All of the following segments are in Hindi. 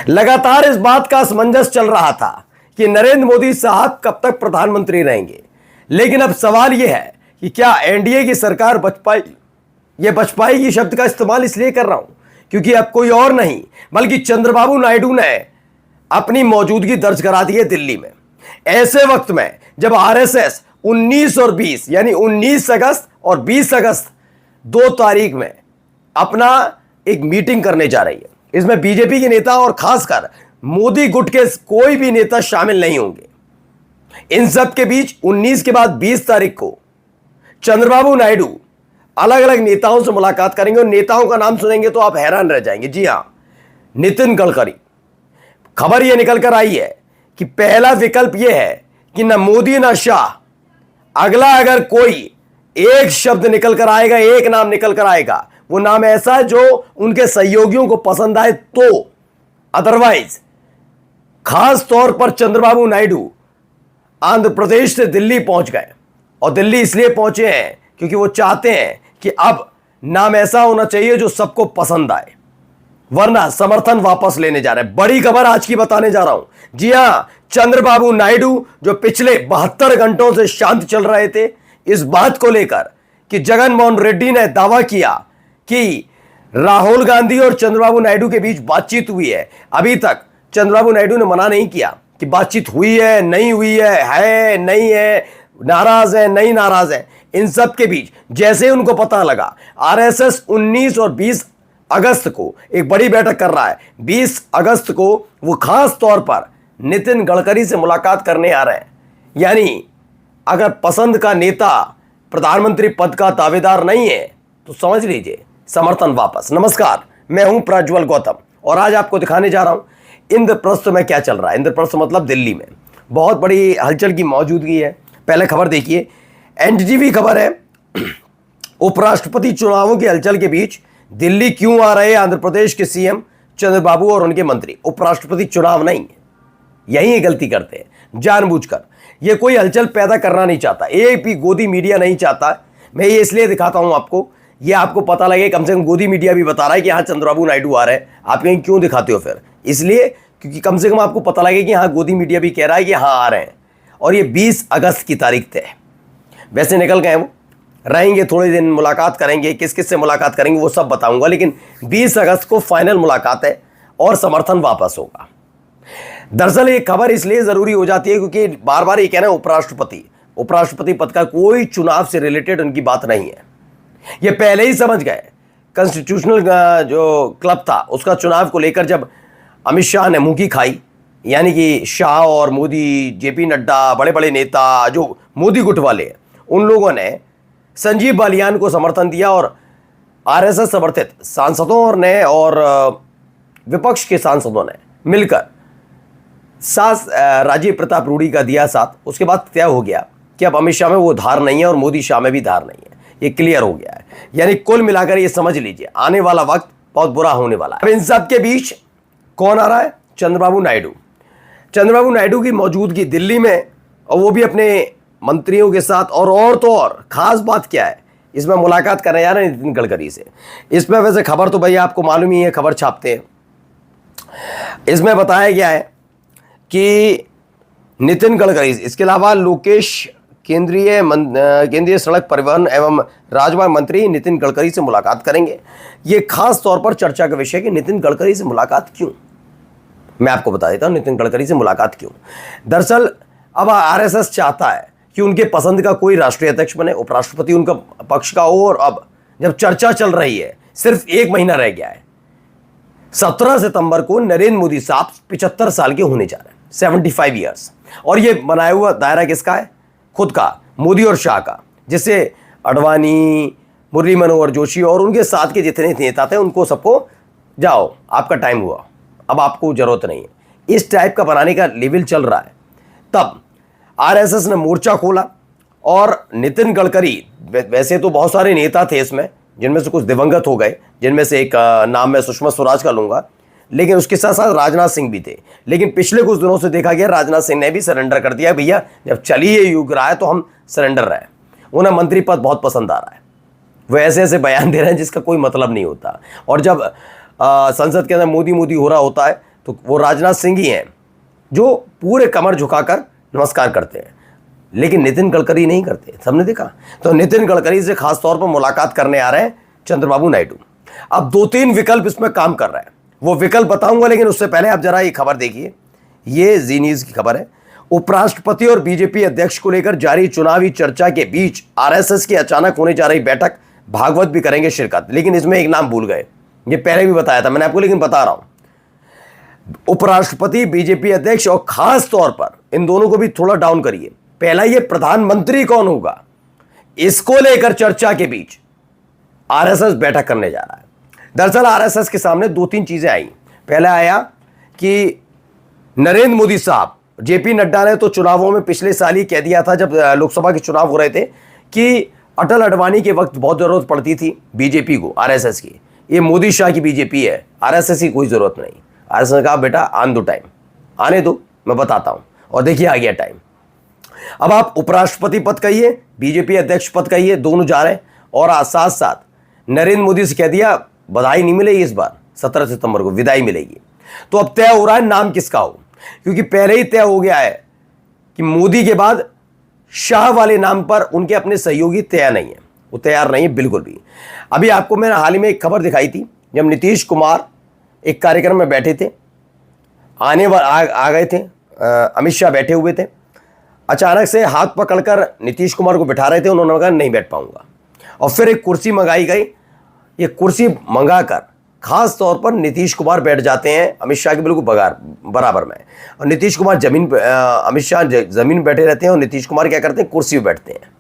लगातार इस बात का असमंजस चल रहा था कि नरेंद्र मोदी साहब कब तक प्रधानमंत्री रहेंगे, लेकिन अब सवाल यह है कि क्या एनडीए की सरकार बच पाएगी। यह बच पाएगी शब्द का इस्तेमाल इसलिए कर रहा हूं क्योंकि अब कोई और नहीं बल्कि चंद्रबाबू नायडू ने अपनी मौजूदगी दर्ज करा दी है दिल्ली में। ऐसे वक्त में जब आरएसएस 19 और 20 यानी 19 अगस्त और 20 अगस्त 2 तारीख में अपना एक मीटिंग करने जा रही है, इसमें बीजेपी के नेता और खासकर मोदी गुट के कोई भी नेता शामिल नहीं होंगे। इन सब के बीच 19 के बाद 20 तारीख को चंद्रबाबू नायडू अलग अलग नेताओं से मुलाकात करेंगे और नेताओं का नाम सुनेंगे तो आप हैरान रह जाएंगे। जी हां, नितिन गडकरी। खबर यह निकल कर आई है कि पहला विकल्प यह है कि न मोदी न शाह, अगला अगर कोई एक शब्द निकल कर आएगा, एक नाम निकल कर आएगा, वो नाम ऐसा है जो उनके सहयोगियों को पसंद आए तो। अदरवाइज खास तौर पर चंद्रबाबू नायडू आंध्र प्रदेश से दिल्ली पहुंच गए और दिल्ली इसलिए पहुंचे हैं क्योंकि वो चाहते हैं कि अब नाम ऐसा होना चाहिए जो सबको पसंद आए, वरना समर्थन वापस लेने जा रहे हैं। बड़ी खबर आज की बताने जा रहा हूं। जी हां, चंद्रबाबू नायडू जो पिछले 72 घंटों से शांत चल रहे थे इस बात को लेकर कि जगनमोहन रेड्डी ने दावा किया कि राहुल गांधी और चंद्रबाबू नायडू के बीच बातचीत हुई है। अभी तक चंद्रबाबू नायडू ने मना नहीं किया कि बातचीत हुई है, नहीं हुई है नहीं है, नाराज है, नहीं नाराज है। इन सब के बीच जैसे उनको पता लगा आरएसएस 19 और 20 अगस्त को एक बड़ी बैठक कर रहा है, 20 अगस्त को वो खास तौर पर नितिन गडकरी से मुलाकात करने आ रहे हैं। यानी अगर पसंद का नेता प्रधानमंत्री पद का दावेदार नहीं है तो समझ लीजिए समर्थन वापस। नमस्कार, मैं हूं प्रज्वल गौतम और आज आपको दिखाने जा रहा हूं इंद्रप्रस्थ में क्या चल रहा है। इंद्रप्रस्थ मतलब दिल्ली में बहुत बड़ी हलचल की मौजूदगी है। पहले खबर देखिए, एनडीटीवी खबर है, उपराष्ट्रपति चुनावों की हलचल के बीच दिल्ली क्यों आ रहे आंध्र प्रदेश के सीएम चंद्रबाबू और उनके मंत्री। उपराष्ट्रपति चुनाव नहीं है, यही गलती करते हैं जानबूझकर। ये कोई हलचल पैदा करना नहीं चाहता, एक भी गोदी मीडिया नहीं चाहता। मैं ये इसलिए दिखाता हूं आपको, ये आपको पता लगे, कम से कम गोदी मीडिया भी बता रहा है कि हाँ चंद्रबाबू नायडू आ रहे हैं। आप कहीं क्यों दिखाते हो फिर? इसलिए क्योंकि कम से कम आपको पता लगे कि हाँ गोदी मीडिया भी कह रहा है कि हाँ आ रहे हैं। और ये 20 अगस्त की तारीख तय है। वैसे निकल गए वो, रहेंगे थोड़े दिन, मुलाकात करेंगे, किस किस से मुलाकात करेंगे वो सब बताऊंगा, लेकिन 20 अगस्त को फाइनल मुलाकात है और समर्थन वापस होगा। दरअसल ये खबर इसलिए जरूरी हो जाती है क्योंकि बार बार ये कहना है उपराष्ट्रपति पद का कोई चुनाव से रिलेटेड उनकी बात नहीं है। ये पहले ही समझ गए। कॉन्स्टिट्यूशनल जो क्लब था उसका चुनाव को लेकर जब अमित शाह ने मुंह की खाई, यानी कि शाह और मोदी, जेपी नड्डा, बड़े बड़े नेता जो मोदी गुट वाले, उन लोगों ने संजीव बालियान को समर्थन दिया और आरएसएस समर्थित सांसदों ने और विपक्ष के सांसदों ने मिलकर राजीव प्रताप रूडी का दिया साथ। उसके बाद तय हो गया कि अब अमित शाह में वो धार नहीं है और मोदी शाह में भी धार नहीं है। ये क्लियर हो गया है। यानी कुल मिलाकर ये समझ लीजिए आने वाला वक्त बहुत बुरा होने वाला है। अब इन सब के बीच कौन आ रहा है? चंद्रबाबू नायडू की मौजूदगी दिल्ली में, और वो भी अपने मंत्रियों के साथ। और तो और खास बात क्या है, इसमें मुलाकात करने जा रहे हैं नितिन गडकरी से। इसमें वैसे खबर तो भैया आपको मालूम ही है, खबर छापते हैं। इसमें बताया गया है कि नितिन गडकरी, इसके अलावा लोकेश, केंद्रीय सड़क परिवहन एवं राजमार्ग मंत्री नितिन गडकरी से मुलाकात करेंगे। ये खास तौर पर चर्चा का विषय है कि नितिन गडकरी से मुलाकात क्यों। मैं आपको बता देता हूं नितिन गडकरी से मुलाकात क्यों। दरअसल अब आरएसएस चाहता है कि उनके पसंद का कोई राष्ट्रीय अध्यक्ष बने, उपराष्ट्रपति उनका पक्ष का हो। और अब जब चर्चा चल रही है, सिर्फ 1 महीना रह गया है, 17 सितंबर को नरेंद्र मोदी साहब 75 साल के होने जा रहे हैं, 75 ईयर्स। और ये बनाया हुआ दायरा किसका है? खुद का, मोदी और शाह का, जिससे अडवाणी, मुरली मनोहर जोशी और उनके साथ के जितने नेता थे उनको सबको जाओ आपका टाइम हुआ, अब आपको जरूरत नहीं है। इस टाइप का बनाने का लेवल चल रहा है। तब आरएसएस ने मोर्चा खोला और नितिन गडकरी, वैसे तो बहुत सारे नेता थे इसमें, जिनमें से कुछ दिवंगत हो गए, जिनमें से एक नाम मैं सुषमा स्वराज का लूंगा, लेकिन उसके साथ साथ राजनाथ सिंह भी थे। लेकिन पिछले कुछ दिनों से देखा गया राजनाथ सिंह ने भी सरेंडर कर दिया, भैया जब चलिए युग रहा है तो हम सरेंडर रहे। उन्हें मंत्री पद बहुत पसंद आ रहा है। वो ऐसे ऐसे बयान दे रहे हैं जिसका कोई मतलब नहीं होता। और जब संसद के अंदर मोदी मोदी हो रहा होता है तो वो राजनाथ सिंह ही हैं जो पूरे कमर झुकाकर नमस्कार करते हैं, लेकिन नितिन गडकरी नहीं करते, सबने देखा। तो नितिन गडकरी से खास तौर पर मुलाकात करने आ रहे हैं चंद्रबाबू नायडू। अब 2-3 विकल्प इसमें काम कर रहा है, वो विकल्प बताऊंगा, लेकिन उससे पहले आप जरा ये खबर देखिए। ये जी न्यूज़ की खबर है। उपराष्ट्रपति और बीजेपी अध्यक्ष को लेकर जारी चुनावी चर्चा के बीच आरएसएस की अचानक होने जा रही बैठक, भागवत भी करेंगे शिरकत। लेकिन इसमें एक नाम भूल गए, ये पहले भी बताया था मैंने आपको, लेकिन बता रहा हूं। उपराष्ट्रपति, बीजेपी अध्यक्ष और खास तौर पर इन दोनों को भी थोड़ा डाउन करिए। पहला, ये प्रधानमंत्री कौन होगा, इसको लेकर चर्चा के बीच आरएसएस बैठक करने जा रहा है। दरअसल आरएसएस के सामने 2-3 चीजें आई। पहला आया कि नरेंद्र मोदी साहब, जेपी नड्डा ने तो चुनावों में पिछले साल ही कह दिया था जब लोकसभा के चुनाव हो रहे थे कि अटल अडवाणी के वक्त बहुत जरूरत पड़ती थी बीजेपी को, आरएसएस की। ये मोदी शाह की बीजेपी है, आरएसएस की कोई जरूरत नहीं। आरएसएस ने कहा बेटा आन दो, टाइम आने दो, मैं बताता हूं। और देखिए आ गया टाइम। अब आप उपराष्ट्रपति पद कहिए, बीजेपी अध्यक्ष पद कहिए, दोनों जा रहे हैं। और साथ साथ नरेंद्र मोदी से कह दिया बधाई नहीं मिलेगी इस बार, 17 सितंबर को विदाई मिलेगी। तो अब तय हो रहा है नाम किसका हो, क्योंकि पहले ही तय हो गया है कि मोदी के बाद शाह वाले नाम पर उनके अपने सहयोगी तैयार नहीं है, वो तैयार नहीं है बिल्कुल भी। अभी आपको मैंने हाल ही में एक खबर दिखाई थी, जब नीतीश कुमार एक कार्यक्रम में बैठे थे, आ गए थे, अमित शाह बैठे हुए थे, अचानक से हाथ पकड़कर नीतीश कुमार को बिठा रहे थे, उन्होंने कहा नहीं बैठ पाऊंगा। और फिर एक कुर्सी मंगाई गई, ये कुर्सी मंगाकर खास तौर पर नीतीश कुमार बैठ जाते हैं अमित शाह के बिल्कुल बराबर में। और नीतीश कुमार जमीन पर, अमित शाह जमीन पर बैठे रहते हैं और नीतीश कुमार क्या करते हैं, कुर्सी पर बैठते हैं।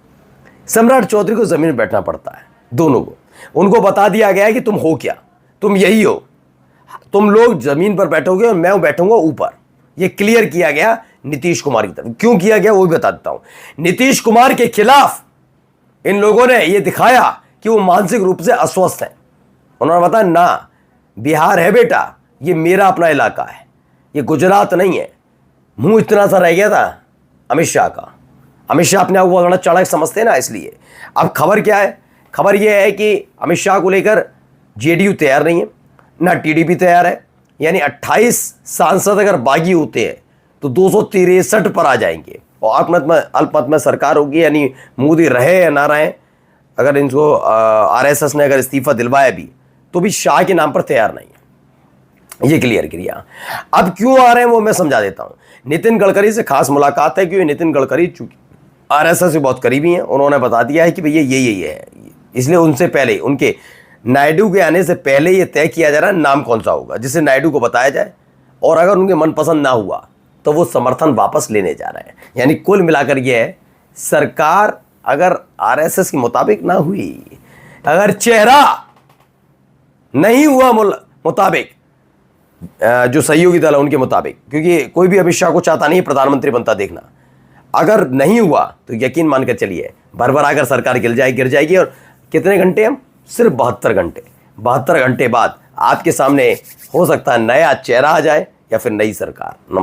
सम्राट चौधरी को जमीन पर बैठना पड़ता है, दोनों को। उनको बता दिया गया है कि तुम हो क्या, तुम यही हो, तुम लोग जमीन पर बैठोगे और मैं बैठूंगा ऊपर। ये क्लियर किया गया नीतीश कुमार की तरफ। क्यों किया गया वो भी बता देता हूं। नीतीश कुमार के खिलाफ इन लोगों ने यह दिखाया कि वो मानसिक रूप से अस्वस्थ हैं। उन्होंने बताया ना, बिहार है बेटा, ये मेरा अपना इलाका है, ये गुजरात नहीं है। मुंह इतना सा रह गया था अमित शाह का। अमित शाह अपने आप को बड़ा चड़क समझते हैं ना, इसलिए। अब खबर क्या है, खबर यह है कि अमित शाह को लेकर जेडीयू तैयार नहीं है, ना टीडीपी तैयार है। यानी 28 सांसद अगर बागी होते हैं तो 263 पर आ जाएंगे और अल्पमत में सरकार होगी। यानी मोदी रहे या ना रहे, अगर इनको आरएसएस ने अगर इस्तीफा दिलवाया भी तो भी शाह के नाम पर तैयार नहीं है। ये क्लियर किया। अब क्यों आ रहे हैं वो मैं समझा देता हूं। नितिन गडकरी से खास मुलाकात है, क्योंकि नितिन गडकरी चूंकि आरएसएस से बहुत करीबी हैं, उन्होंने बता दिया है कि भैया ये है। इसलिए उनसे पहले, उनके नायडू के आने से पहले ये तय किया जा रहा है नाम कौन सा होगा, जिसे नायडू को बताया जाए। और अगर उनके मनपसंद ना हुआ तो वो समर्थन वापस लेने जा रहे हैं। यानी कुल मिलाकर ये है, सरकार अगर आरएसएस के मुताबिक ना हुई, अगर चेहरा नहीं हुआ मुताबिक जो सहयोगी दल है उनके मुताबिक, क्योंकि कोई भी अमित शाह को चाहता नहीं प्रधानमंत्री बनता देखना, अगर नहीं हुआ तो यकीन मानकर चलिए भर आकर सरकार गिर जाएगी। और कितने घंटे, हम सिर्फ 72 घंटे बाद आपके सामने हो सकता है नया चेहरा आ जाए या फिर नई सरकार।